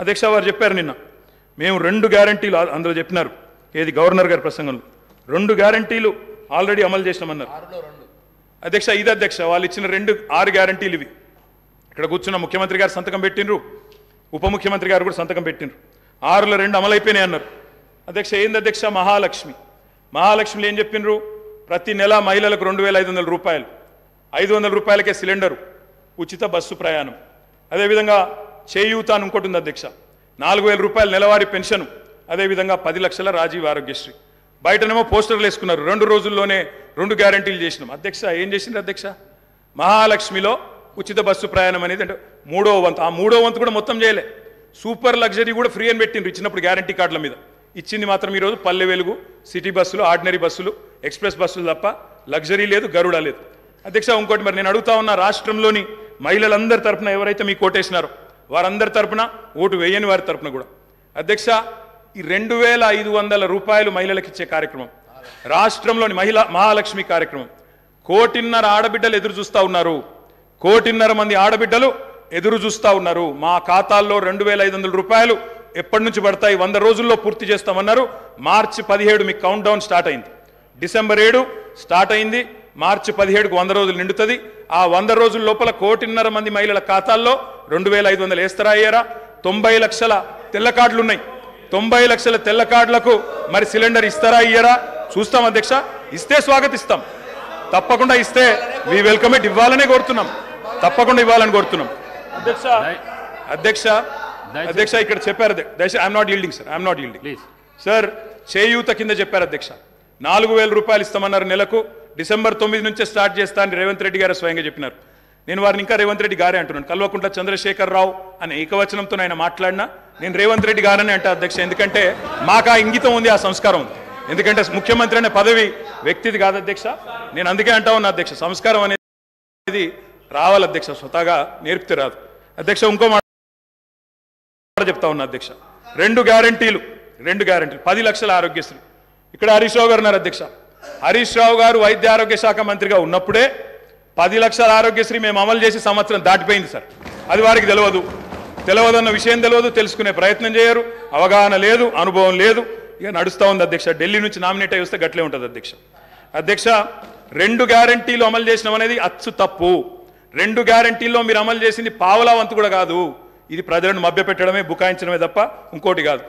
అధ్యక్ష వారు చెప్పారు నిన్న మేము 2 గ్యారంటీలు అందులో చెప్పినారు, ఏది గవర్నర్ గారి ప్రసంగంలో 2 గ్యారంటీలు ఆల్రెడీ అమలు చేసినామన్నారు అధ్యక్ష. ఇది అధ్యక్ష వాళ్ళు ఇచ్చిన 6 గ్యారంటీలు ఇవి. ఇక్కడ కూర్చున్న ముఖ్యమంత్రి గారు సంతకం పెట్టినరు, ఉప ముఖ్యమంత్రి గారు కూడా సంతకం పెట్టినరు. 6లో 2 అమలైపోయినాయి అన్నారు అధ్యక్ష. ఏంది అధ్యక్ష? మహాలక్ష్మిలో ఏం చెప్పినరు? ప్రతి నెల మహిళలకు 2,500 రూపాయలు, 500 రూపాయలకే సిలిండరు, ఉచిత బస్సు ప్రయాణం. అదేవిధంగా చేయూత అని ఇంకోటి ఉంది అధ్యక్ష, 4,000 రూపాయల నెలవారీ పెన్షన్. అదేవిధంగా 10 లక్షల రాజీవ్ ఆరోగ్యశ్రీ. బయటనేమో పోస్టర్లు వేసుకున్నారు, 2 రోజుల్లోనే 2 గ్యారంటీలు చేసినాం అధ్యక్ష. ఏం చేసిండ్రు అధ్యక్ష? మహాలక్ష్మిలో ఉచిత బస్సు ప్రయాణం అనేది అంటే 3వ వంతు, ఆ 3వ వంతు కూడా మొత్తం చేయలే. సూపర్ లగ్జరీ కూడా ఫ్రీ అని పెట్టిండ్రు ఇచ్చినప్పుడు గ్యారంటీ కార్డుల మీద. ఇచ్చింది మాత్రం ఈరోజు పల్లె వెలుగు, సిటీ బస్సులు, ఆర్డినరీ బస్సులు, ఎక్స్ప్రెస్ బస్సులు తప్ప లగ్జరీ లేదు, గరుడ లేదు అధ్యక్ష. ఇంకోటి మరి నేను అడుగుతా ఉన్న, రాష్ట్రంలోని మహిళలందరి తరపున ఎవరైతే మీకు ఓటేసినారో వారందరి తరపున, ఓటు వేయని వారి తరపున కూడా అధ్యక్ష ఈ 2,500 రూపాయలు మహిళలకు ఇచ్చే కార్యక్రమం, రాష్ట్రంలోని మహాలక్ష్మి కార్యక్రమం 1.5 కోటి ఆడబిడ్డలు ఎదురు చూస్తూ ఉన్నారు. 1.5 కోటి మంది ఆడబిడ్డలు ఎదురు చూస్తూ ఉన్నారు. మా ఖాతాల్లో 2,500 రూపాయలు ఎప్పటి నుంచి పడతాయి? 100 రోజుల్లో పూర్తి చేస్తామన్నారు. మార్చి 17 మీకు కౌంట్ డౌన్ స్టార్ట్ అయింది. డిసెంబర్ 7 స్టార్ట్ అయింది. మార్చి 17కు 100 రోజులు నిండుతుంది. ఆ 100 రోజుల లోపల 1.5 కోటి మంది మహిళల ఖాతాల్లో 2,500 వేస్తారా అయ్యారా? 90 లక్షల తెల్ల కార్డులు ఉన్నాయి. 90 లక్షల తెల్ల కార్డులకు మరి సిలిండర్ ఇస్తారా అయ్యారా? చూస్తాం అధ్యక్ష. ఇస్తే స్వాగతిస్తాం, తప్పకుండా ఇస్తే వి వెల్కమ్ ఇట్. ఇవ్వాలనే కోరుతున్నాం, తప్పకుండా ఇవ్వాలని కోరుతున్నాం అధ్యక్ష. ఇక్కడ చెప్పారు I'm not yielding sir, I'm not yielding sir. చేయూత కింద చెప్పారు అధ్యక్ష, 4,000 రూపాయలు ఇస్తామన్నారు నెలకు. డిసెంబర్ 9 నుంచే స్టార్ట్ చేస్తా అని రేవంత్ రెడ్డి గారు స్వయంగా చెప్పినారు. నేను వారిని ఇంకా రేవంత్ రెడ్డి గారే అంటున్నాను. కల్వకుంట్ల చంద్రశేఖరరావు అనే ఏకవచనంతో ఆయన మాట్లాడినా నేను రేవంత్ రెడ్డి గారని అంటే అధ్యక్ష. ఎందుకంటే మాకు ఆ ఇంగితం ఉంది, ఆ సంస్కారం ఉంది. ఎందుకంటే ముఖ్యమంత్రి అనే పదవి వ్యక్తిది కాదు అధ్యక్ష. నేను అందుకే అంటా ఉన్నా అధ్యక్ష, సంస్కారం అనేది రావాలి అధ్యక్ష, స్వతహాగా నేర్పితే రాదు అధ్యక్ష. ఇంకో మాట చెప్తా ఉన్నా అధ్యక్ష, 2 గ్యారంటీలు 10 లక్షల ఆరోగ్యశ్రీ. ఇక్కడ హరీష్ రావు గారు ఉన్నారు అధ్యక్ష. హరీష్ రావు గారు వైద్య ఆరోగ్య శాఖ మంత్రిగా ఉన్నప్పుడే 10 లక్షల ఆరోగ్యశ్రీ మేము అమలు చేసి సంవత్సరం దాటిపోయింది సార్. అది వారికి తెలియదన్న విషయం తెలియదు, తెలుసుకునే ప్రయత్నం చేయరు, అవగాహన లేదు, అనుభవం లేదు, ఇక నడుస్తూ ఉంది అధ్యక్ష. ఢిల్లీ నుంచి నామినేట్ అయి వస్తే గట్లే ఉంటుంది అధ్యక్ష. 2 గ్యారంటీలు అమలు చేసినాం అనేది అచ్చు తప్పు. 2 గ్యారంటీల్లో మీరు అమలు చేసింది పావలా వంతు కూడా కాదు. ఇది ప్రజలను మభ్యపెట్టడమే, బుకాయించడమే తప్ప ఇంకోటి కాదు.